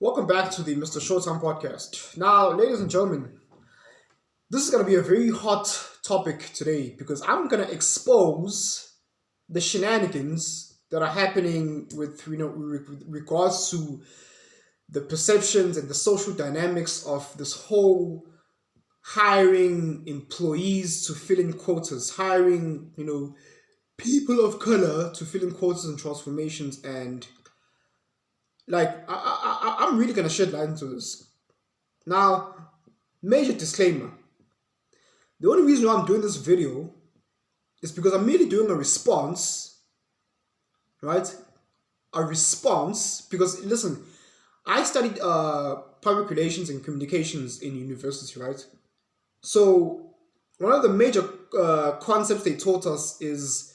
Welcome back to the Mr. Showtime podcast. Now, ladies and gentlemen, this is going to be a very hot topic today because I'm going to expose the shenanigans that are happening with regards to the perceptions and the social dynamics of this whole hiring employees to fill in quotas, hiring people of color to fill in quotas and transformations, and I'm really gonna shed light into this. Now, major disclaimer: the only reason why I'm doing this video is because I'm merely doing a response, right? A response because listen, I studied public relations and communications in university, right? So one of the major concepts they taught us is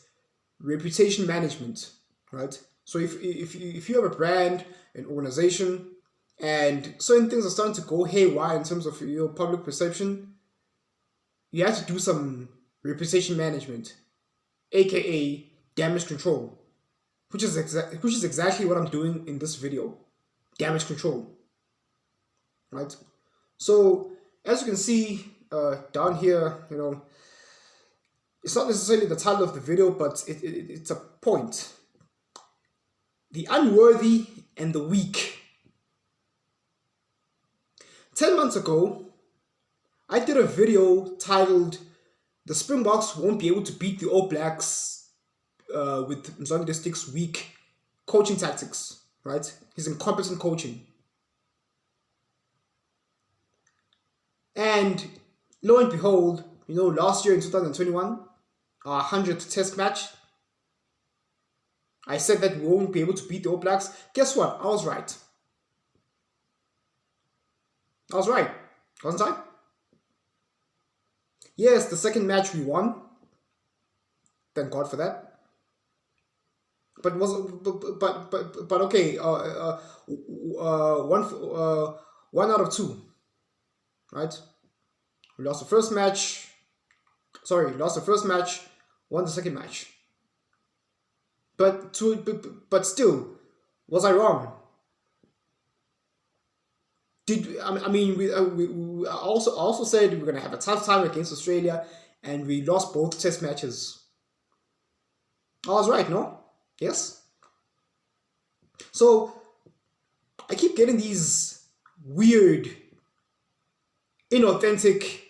reputation management, right? So if you have a brand, an organization, and certain things are starting to go haywire in terms of your public perception, you have to do some reputation management, aka damage control, which is exactly what I'm doing in this video, damage control, right? So as you can see down here, it's not necessarily the title of the video, but it's a point. The unworthy and the weak. 10 months ago, I did a video titled "The Springboks Won't Be Able to Beat the All Blacks with Mzonke Stick's Weak Coaching Tactics," right? His incompetent coaching. And lo and behold, last year in 2021, our 100th test match, I said that we won't be able to beat the All Blacks. Guess what? I was right. Wasn't I? Yes, the second match we won. Thank God for that. But okay. One out of two, right? We lost the first match. Lost the first match. Won the second match. But still, was I wrong? We also said we were gonna have a tough time against Australia, and we lost both test matches. I was right, no? Yes. So I keep getting these weird, inauthentic,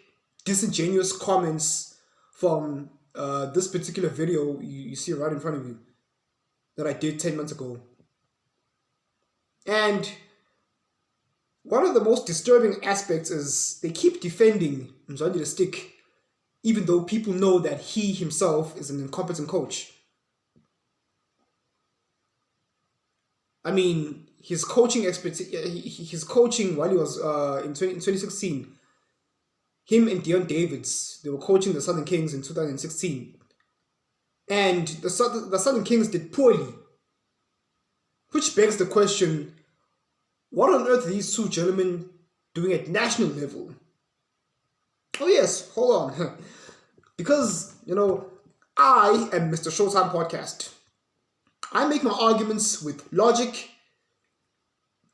disingenuous comments from this particular video you see right in front of you that I did 10 months ago. And one of the most disturbing aspects is they keep defending Mzonke Stick, even though people know that he himself is an incompetent coach. I mean, his coaching while he was in 2016, him and Deon Davids, they were coaching the Southern Kings in 2016. And the Southern Kings did poorly. Which begs the question, what on earth are these two gentlemen doing at national level? Oh yes, hold on. Because, I am Mr. Showtime Podcast. I make my arguments with logic,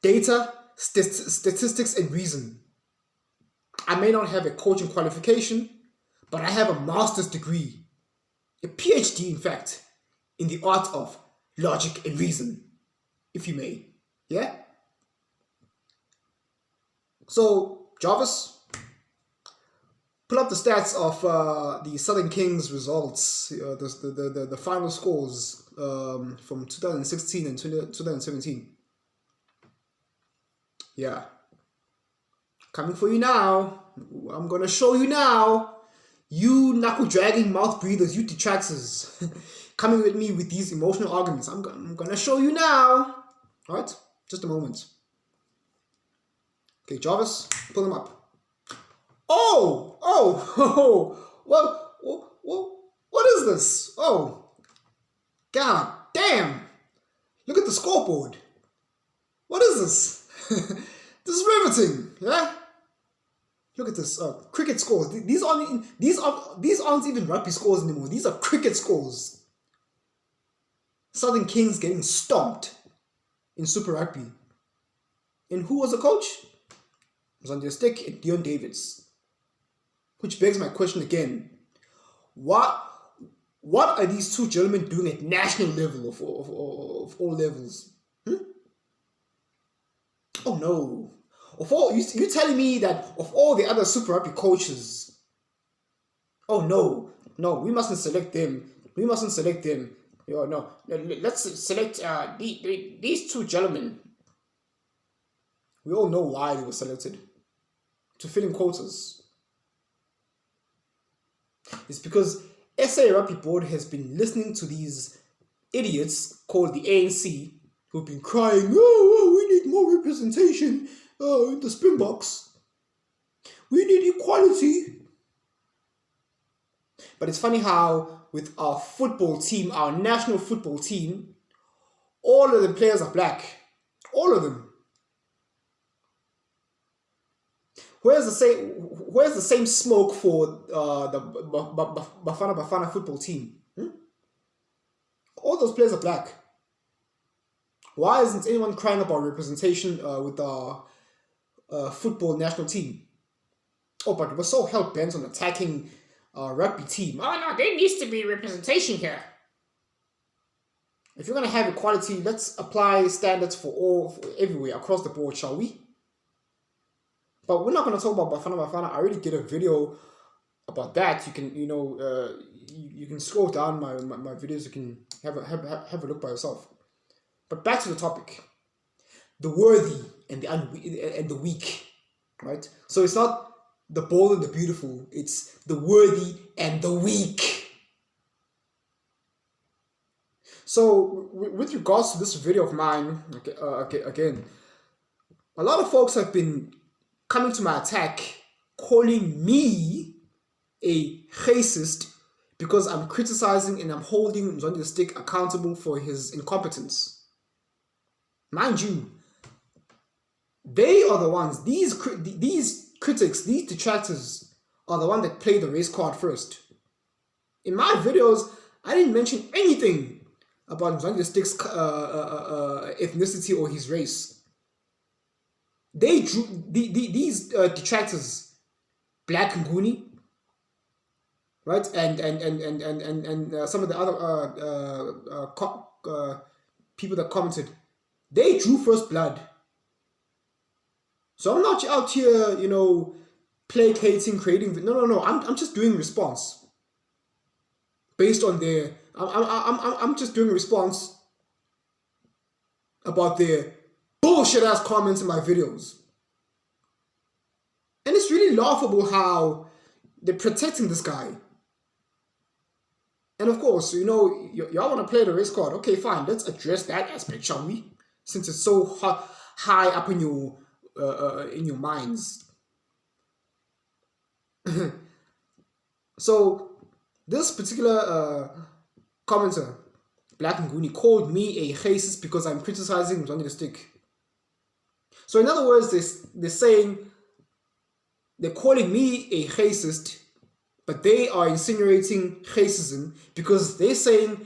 data, statistics, and reason. I may not have a coaching qualification, but I have a master's degree, a PhD in fact, in the art of logic and reason, if you may. Yeah? So, Jarvis, pull up the stats of the Southern Kings results, the final scores from 2016 and 2017. Yeah. Coming for you now. I'm going to show you now. You knuckle-dragging mouth breathers, you detractors, coming with me with these emotional arguments. I'm going to show you now. All right? Just a moment. Okay, Jarvis, pull them up. What is this? Oh, god damn. Look at the scoreboard. What is this? This is riveting, yeah? Look at this, cricket scores. These aren't even rugby scores anymore. These are cricket scores. Southern Kings getting stomped in Super Rugby. And who was the coach? Zondia Stick and Dion Davids. Which begs my question again. What are these two gentlemen doing at national level of all levels? Oh no. You telling me that of all the other Super Rugby coaches, oh no, we mustn't select them. No, let's select these two gentlemen. We all know why they were selected. To fill in quotas. It's because SA Rugby Board has been listening to these idiots called the ANC who've been crying, oh, we need more representation in the Springboks. We need equality. But it's funny how with our football team, our national football team, all of the players are black. All of them. Where's the same smoke for the Bafana football team? All those players are black. Why isn't anyone crying about representation with our football national team? Oh, but we're so hell-bent on attacking our rugby team. Oh no, there needs to be representation here. If you're going to have equality, let's apply standards for everywhere, across the board, shall we? But we're not going to talk about Bafana. I already did a video about that. You can, you can scroll down my videos. You can have a look by yourself. But back to the topic: the worthy and the weak, right? So it's not the bold and the beautiful. It's the worthy and the weak. So with regards to this video of mine, again, a lot of folks have been coming to my attack, calling me a racist because I'm criticizing and I'm holding Zondia Stick accountable for his incompetence. Mind you, they are the ones, these critics, these detractors are the ones that play the race card first. In my videos, I didn't mention anything about Zondia Stick's ethnicity or his race. They drew these detractors, Black Nguni, right, and some of the other people that commented, they drew first blood. So I'm not out here, placating, creating. No. I'm just doing response based on their. I'm just doing a response about their bullshit ass comments in my videos. And it's really laughable how they're protecting this guy. And of course, y'all want to play the race card. Okay, fine. Let's address that aspect, shall we? Since it's so high up in your minds. So this particular commenter, Black Nguni, called me a racist because I'm criticizing Zondia Stick. So in other words, they're calling me a racist, but they are insinuating racism because they're saying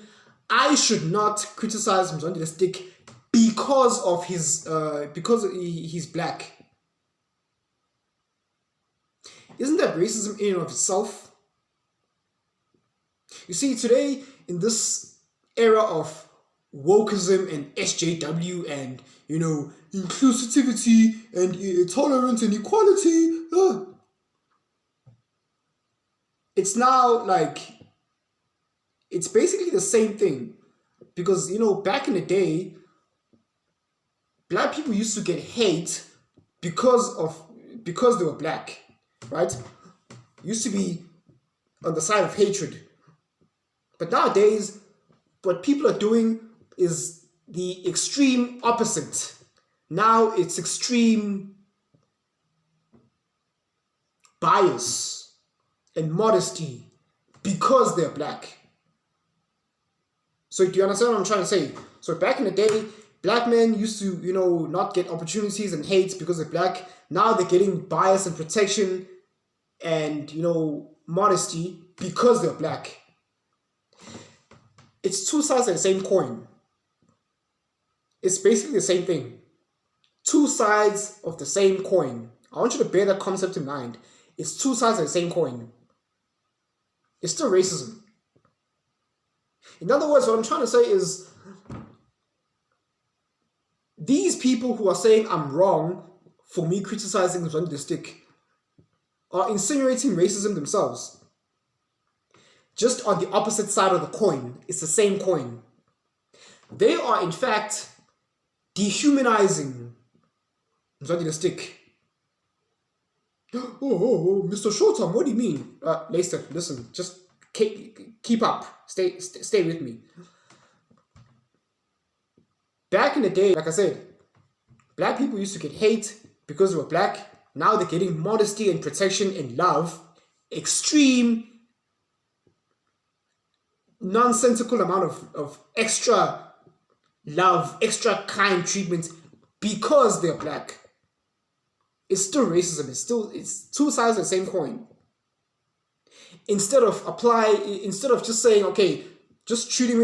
I should not criticize Zondia Stick because he's black. Isn't that racism in and of itself? You see, today in this era of wokeism and SJW and inclusivity and tolerance and equality, it's now like it's basically the same thing, because back in the day, black people used to get hate because they were black, right? Used to be on the side of hatred. But nowadays, what people are doing is the extreme opposite. Now it's extreme bias and modesty because they're black. So do you understand what I'm trying to say? So back in the day, black men used to, not get opportunities and hate because they're black. Now they're getting bias and protection and, modesty because they're black. It's two sides of the same coin. It's basically the same thing. two sides of the same coin. I want you to bear that concept in mind. It's two sides of the same coin. It's still racism. In other words, what I'm trying to say is these people who are saying I'm wrong for me criticizing Mzansi the Stick are insinuating racism themselves. Just on the opposite side of the coin. It's the same coin. They are in fact dehumanizing Mzansi the Stick. Oh, Mr. Showtime, what do you mean? Leicester, listen, just keep up. Stay with me. Back in the day, like I said, black people used to get hate because they were black. Now they're getting modesty and protection and love. Extreme, nonsensical amount of extra love, extra kind treatment because they're black. It's still racism. It's two sides of the same coin. Instead of just saying, okay, just treating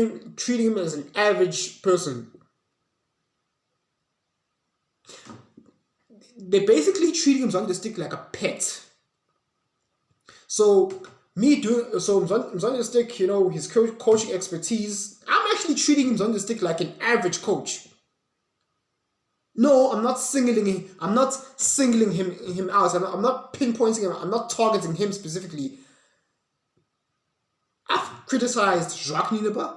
him as an average person. They're basically treating Mzansi the Stick like a pet. So Mzansi the Stick, his coaching expertise, I'm actually treating Mzansi the Stick like an average coach. No, I'm not singling him out. I'm not pinpointing him. I'm not targeting him specifically. I've criticized Jacques Nienaber.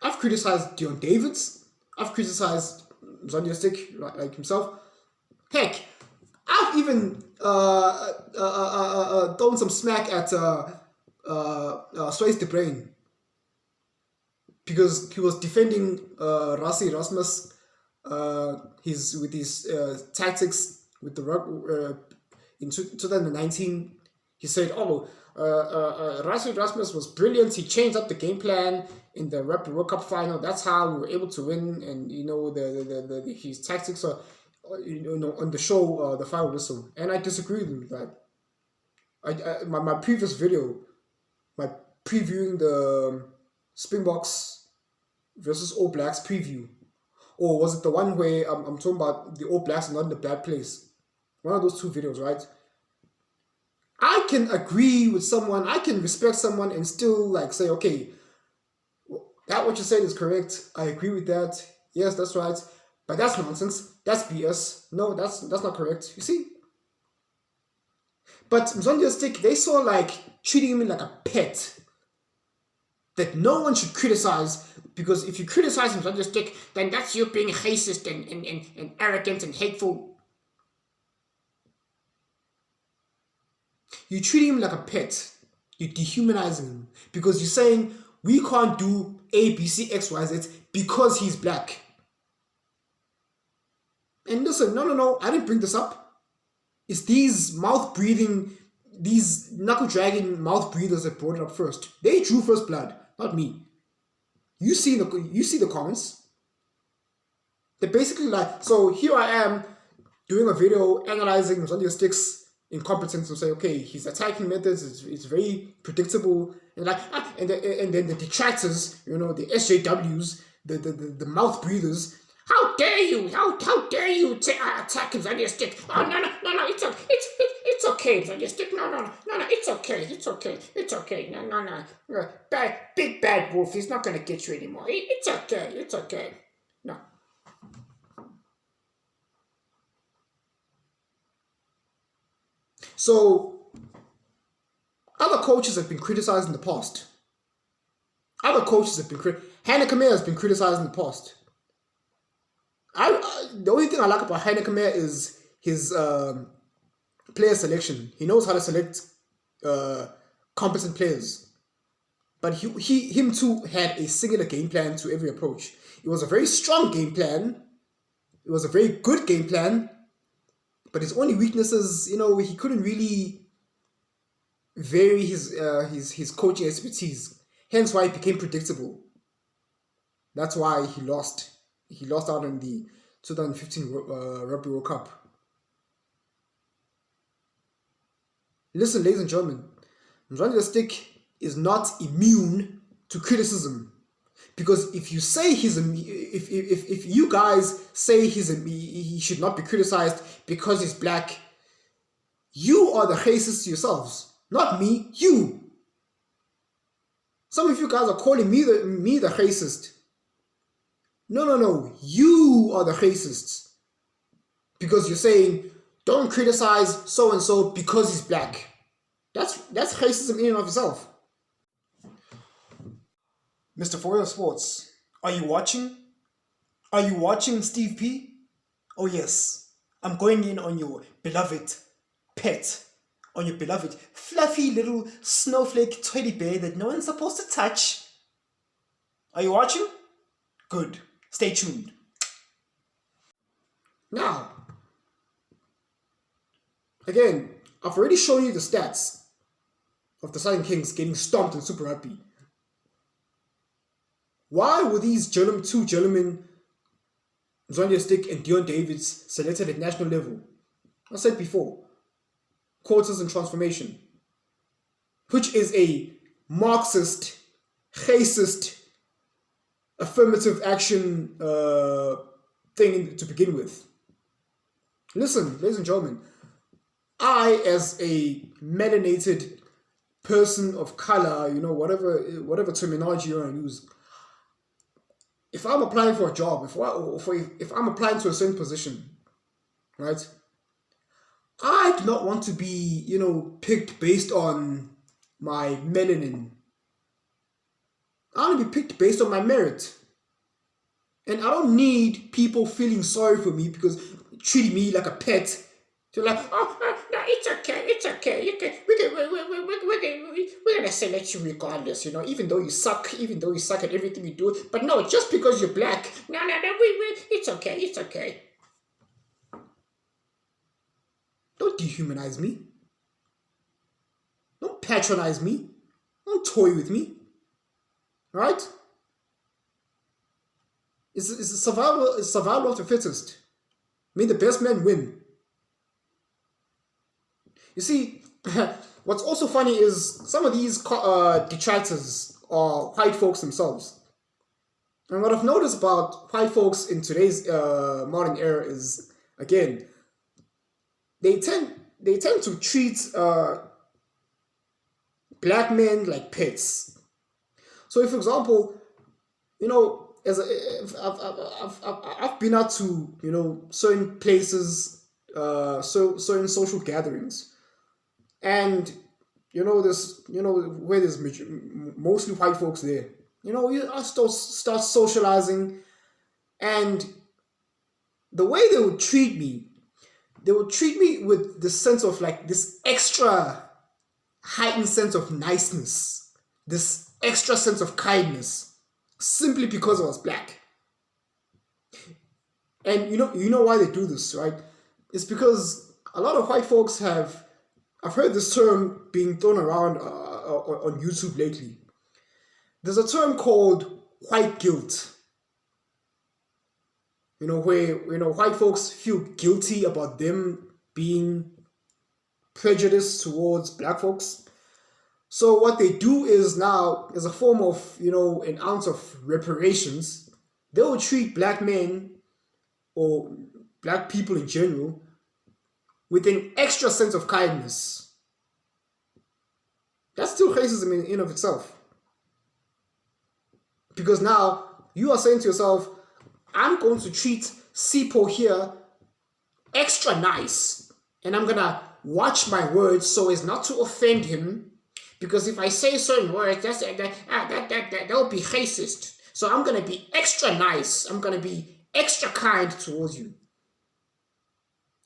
I've criticized Dion Davids. I've criticized Mzansi the Stick like himself. Heck, I've even thrown some smack at Swys de Bruin because he was defending Rassie Erasmus. With his tactics with the in 2019, he said, Rassie Erasmus was brilliant. He changed up the game plan in the Rugby World Cup final. That's how we were able to win. And his tactics are on the show, the final whistle. And I disagree with that. My previous video, my previewing the Springboks versus All Blacks preview. Or was it the one where I'm talking about the All Blacks are not in the bad place? One of those two videos, right? I can agree with someone, I can respect someone and still say, okay, that what you said is correct. I agree with that. Yes, that's right. But that's nonsense. That's BS. No, that's not correct. You see? But Mzansi the Stick, they saw treating him like a pet that no one should criticize. Because if you criticize Mzansi the Stick, then that's you being racist and arrogant and hateful. You're treating him like a pet. You're dehumanizing him. Because you're saying, we can't do A, B, C, X, Y, Z because he's black. And listen, no, I didn't bring this up. It's these these knuckle-dragging mouth breathers that brought it up first. They drew first blood, not me. You see the comments. They're basically so here I am doing a video analyzing Mzansi the Stick's incompetence and say, okay, his attacking methods is very predictable, and and then the detractors, the SJWs, the mouth breathers. How dare you? How dare you attack Mzansi the Stick? Oh no, it's okay, Mzansi the Stick. No, it's okay. No. Big bad wolf. He's not gonna get you anymore. It's okay. No. So, other coaches have been criticized in the past. Hannah Kamea has been criticized in the past. The only thing I like about Hannah Kamea is his player selection. He knows how to select competent players. But him too had a singular game plan to every approach. It was a very strong game plan. It was a very good game plan. But his only weaknesses, he couldn't really vary his coaching expertise. Hence why he became predictable. That's why he lost. He lost out in the 2015 Rugby World Cup. Listen, ladies and gentlemen, Mzansi the Stick is not immune to criticism. Because if you say if you guys say he should not be criticized because he's black, you are the racist yourselves, not me. You. Some of you guys are calling me the racist. No. You are the racists because you're saying don't criticize so and so because he's black. That's racism in and of itself. Mr. For Real Sports, are you watching? Are you watching Steve P? Oh yes, I'm going in on your beloved pet, on your beloved fluffy little snowflake teddy bear that no one's supposed to touch. Are you watching? Good. Stay tuned. Now, again, I've already shown you the stats of the Southern Kings getting stomped in Super Rugby. Why were these two gentlemen, Mzwandile Stick and Deon Davids, selected at national level? I said before, Quarters and Transformation, which is a Marxist, racist, affirmative action thing to begin with. Listen, ladies and gentlemen, I, as a melanated person of color, whatever terminology you want to use, if I'm applying for a job, if I'm applying to a certain position, right, I do not want to be, picked based on my melanin. I want to be picked based on my merit. And I don't need people feeling sorry for me because treating me like a pet. They're like, oh, no, it's okay. We're gonna select you regardless, even though you suck at everything you do. But no, just because you're black, no, it's okay. Don't dehumanize me. Don't patronize me. Don't toy with me. Right? It's a survival of the fittest. May the best man win. You see, what's also funny is some of these detractors are white folks themselves. And what I've noticed about white folks in today's modern era is, again, they tend to treat black men like pets. So, if, for example, I've been out to certain places, certain social gatherings, and where there's mostly white folks there. I start socializing, and the way they would treat me with this sense of this extra heightened sense of niceness, this extra sense of kindness, simply because I was black. And you know why they do this, right? It's because a lot of white folks I've heard this term being thrown around on YouTube lately. There's a term called white guilt. Where white folks feel guilty about them being prejudiced towards black folks. So what they do is now, as a form of, an ounce of reparations, they will treat black men or black people in general with an extra sense of kindness. That's still racism in and of itself. Because now you are saying to yourself, I'm going to treat Sipho here extra nice, and I'm going to watch my words so as not to offend him, because if I say certain words, that will be racist. So I'm going to be extra nice. I'm going to be extra kind towards you.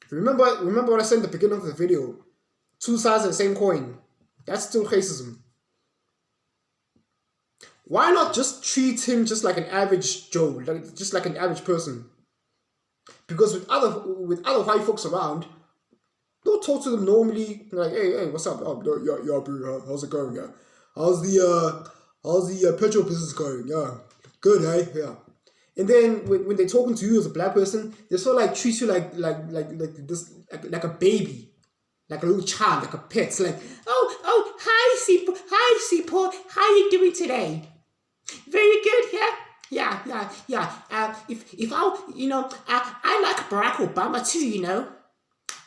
Remember what I said in the beginning of the video? Two sides of the same coin. That's still racism. Why not just treat him just like an average Joe, just like an average person? Because with other white folks around, don't talk to them normally, like, hey, what's up? Oh, yeah, bro, how's it going? Yeah, how's the petrol business going? Yeah, good, eh? Yeah. And then when they're talking to you as a black person, they sort of treat you like this, like a baby, like a little child, like a pet. It's like, oh, hi, Sipho, how you doing today? Very good. Yeah. If I like Barack Obama too.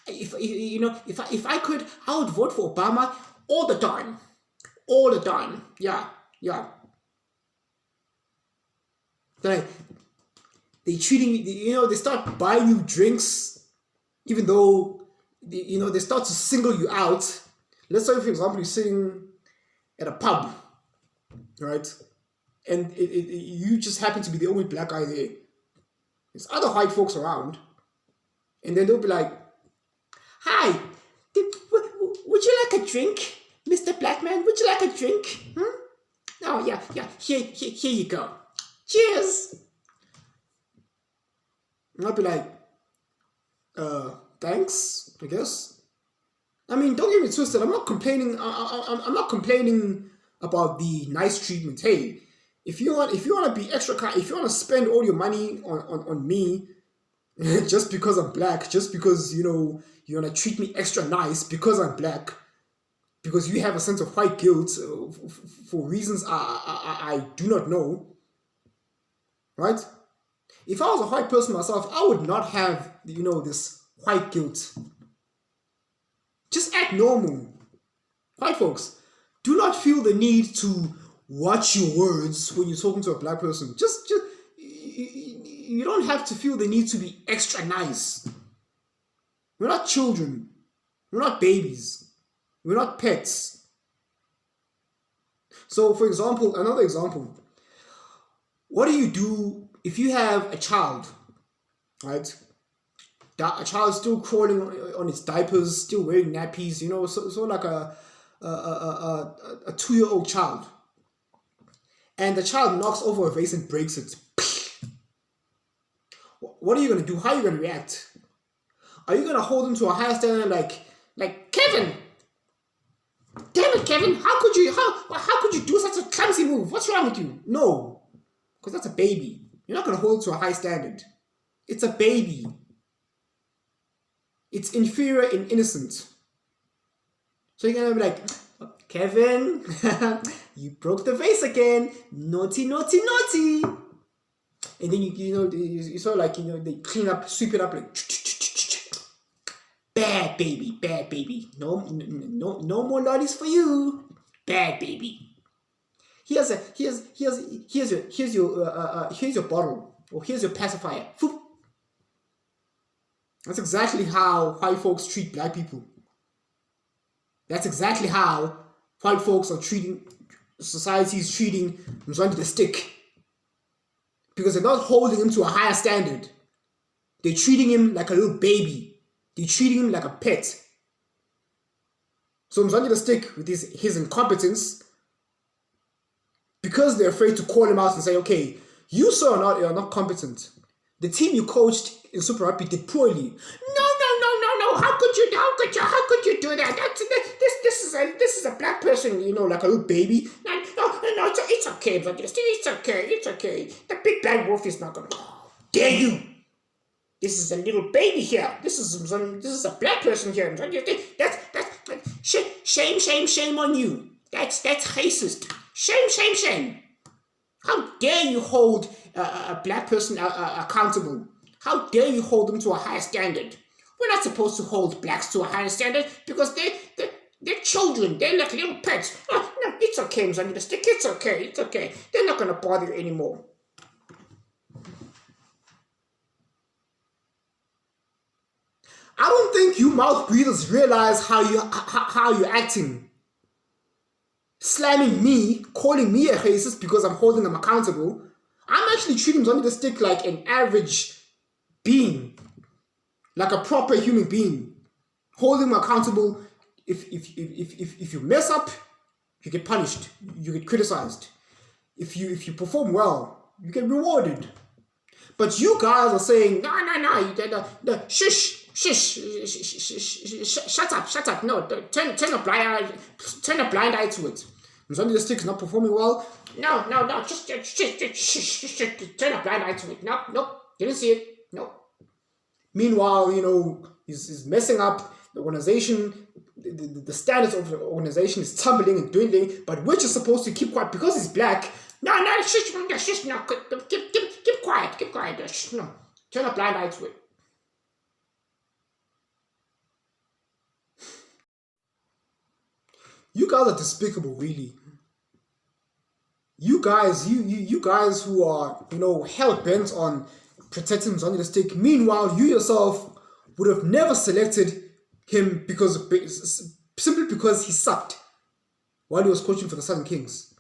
If I could, I would vote for Obama all the time, all the time. Yeah. Like they treating they start buying you drinks, even though they start to single you out. Let's say, for example, you're sitting at a pub, right? And you just happen to be the only black guy there. There's other white folks around, and then they'll be like, "Hi, would you like a drink, Mr. Black Man? Would you like a drink? Hmm? Oh yeah. Here you go. Cheers." And I'll be like, thanks, I guess. I mean, don't get me twisted. I'm not complaining. I'm not complaining about the nice treatment. Hey, if you want to be extra kind, if you want to spend all your money on me, just because I'm black, just because you want to treat me extra nice because I'm black, because you have a sense of white guilt for reasons I do not know, right? If I was a white person myself, I would not have this white guilt. Just act normal. White folks, do not feel the need to watch your words when you're talking to a black person. Just you don't have to feel the need to be extra nice. We're not children. We're not babies. We're not pets. So, for example, another example. What do you do if you have a child, right? A child still crawling on its diapers, still wearing nappies, so like a 2-year-old child. And the child knocks over a vase and breaks it. What are you going to do? How are you going to react? Are you going to hold him to a higher standard like Kevin? Damn it, Kevin! How could you do such a clumsy move? What's wrong with you? No, because that's a baby. You're not going to hold it to a high standard. It's a baby. It's inferior and innocent. So you're going to be like, Kevin, you broke the vase again. Naughty, naughty, naughty. And then you sort of like, they clean up, sweep it up like, bad baby. No more lollies for you. Bad baby. Here's your bottle, or here's your pacifier. Foop. That's exactly how white folks treat black people. That's exactly how white folks are treating, society is treating Mzwandile the Stick. Because they're not holding him to a higher standard. They're treating him like a little baby. They're treating him like a pet. So Mzwandile the Stick, with his incompetence, because they're afraid to call him out and say, okay, you sir are not competent. The team you coached in Super Rugby did poorly. No. How could you do that? This is a black person, like a little baby. No, it's okay, but it's okay. The big bad wolf is not gonna. Oh, dare you? This is a little baby here. This is a black person here. That's shame on you. That's racist. Shame. How dare you hold a black person accountable? How dare you hold them to a higher standard? We're not supposed to hold blacks to a higher standard because they're children. They're like little pets. Oh, no, it's okay, Mzwandile the Stick. It's okay. They're not going to bother you anymore. I don't think you mouth breathers realize how you're acting. Slamming me, calling me a racist because I'm holding them accountable. I'm actually treating Mzwandile the Stick like an average being, like a proper human being, holding him accountable. If you mess up, you get punished, you get criticized. If you perform well, you get rewarded. But you guys are saying no, shush, shut up. No, turn a blind eye to it. Mzwandile the Stick is not performing well. No, just turn a blind eye to it. No, didn't see it. No. Meanwhile, he's messing up the organization. The standards of the organization is tumbling and dwindling. But we're just supposed to keep quiet because he's black. No, shush, no, keep quiet, shush, no. Turn a blind eye to it. You guys are despicable, really. You guys who are, hell bent on protecting Mzansi the Stick. Meanwhile, you yourself would have never selected him simply because he sucked while he was coaching for the Southern Kings.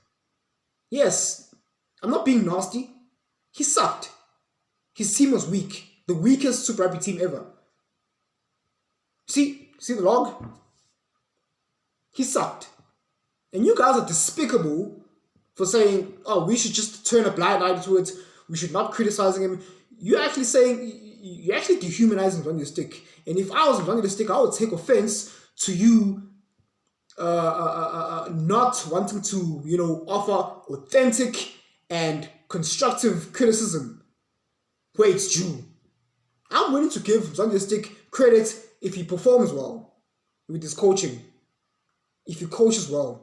Yes, I'm not being nasty. He sucked. His team was weak. The weakest Super Rugby team ever. See the log? He sucked. And you guys are despicable for saying, oh, we should just turn a blind eye to it. We should not criticizing him. You're actually dehumanizing Mzansi the Stick. And if I was Mzansi the Stick, I would take offense to you not wanting to, offer authentic and constructive criticism where it's due. I'm willing to give Mzansi the Stick credit if he performs well with his coaching, if he coaches well.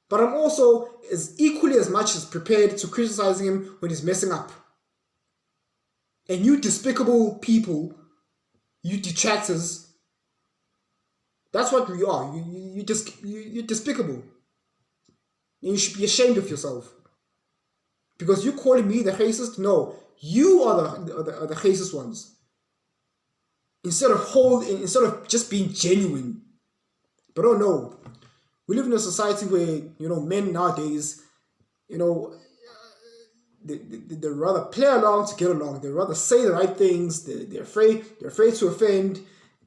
But I'm also equally as much as prepared to criticizing him when he's messing up. And you despicable people, you detractors, that's what we are. You're despicable. And you should be ashamed of yourself. Because you're calling me the racist? No, you are the racist ones. Instead of just being genuine. But oh no. We live in a society where, men nowadays, they rather play along to get along. They rather say the right things. They're afraid to offend.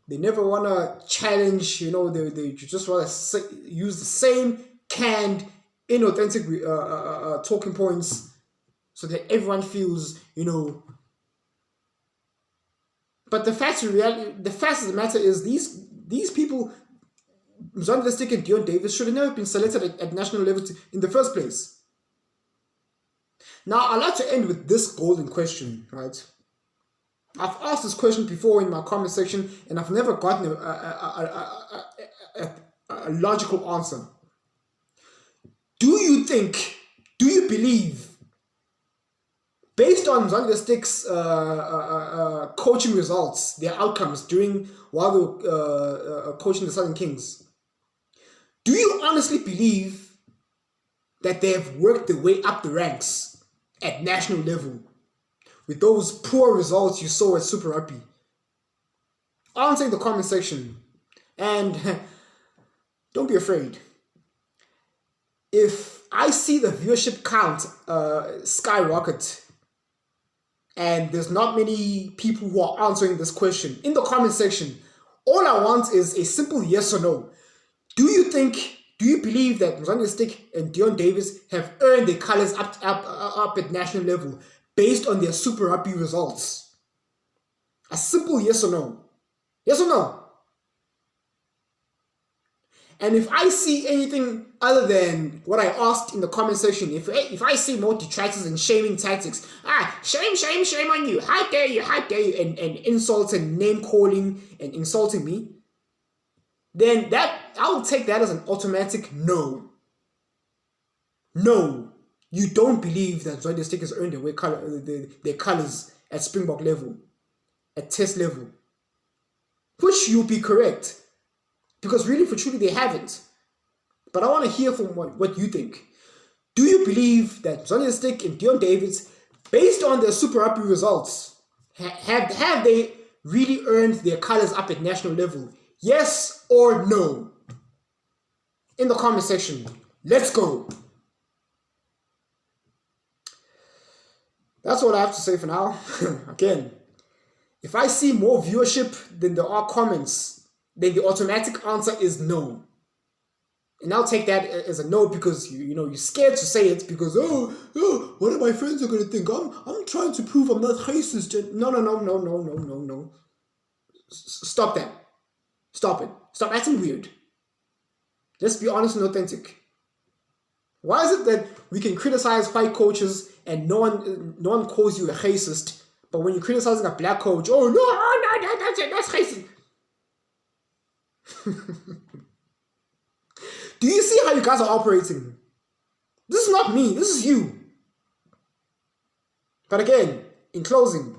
They never want to challenge, they just rather use the same canned, inauthentic talking points so that everyone feels, But the fact of the matter is these people, Mzansi the Stick and Deon Davis, should have never been selected at national level in the first place. Now, I'd like to end with this golden question, right? I've asked this question before in my comment section, and I've never gotten a logical answer. Do you believe, based on Mzansi the Stick's coaching results, their outcomes while they were coaching the Southern Kings, do you honestly believe that they have worked their way up the ranks at national level with those poor results you saw at Super Rugby? Answer in the comment section. And don't be afraid. If I see the viewership count skyrocket and there's not many people who are answering this question in the comment section, all I want is a simple yes or no. Do you believe that Mzansi the Stick and Deon Davis have earned their colours up at national level based on their Super Rugby results? A simple yes or no. Yes or no? And if I see anything other than what I asked in the comment section, if I see more detractors and shaming tactics, shame on you, how dare you, and insults and name calling and insulting me, then I will take that as an automatic no. No, you don't believe that Mzansi the Stick has earned their colours at Springbok level, at Test level, which you'll be correct. Because really, for truly, they haven't. But I want to hear from what you think. Do you believe that Mzansi the Stick and Deon Davis, based on their Super Rugby results, have they really earned their colours up at national level? Yes or no? In the comment section. Let's go. That's all I have to say for now. Again, if I see more viewership than there are comments, then the automatic answer is no. And I'll take that as a no because you're scared to say it because what are my friends are gonna think? I'm trying to prove I'm not racist. No. Stop that. Stop it. Stop acting weird. Let's be honest and authentic. Why is it that we can criticize white coaches and no one calls you a racist, but when you're criticizing a black coach, that's racist? Do you see how you guys are operating? This is not me, this is you. But again, in closing,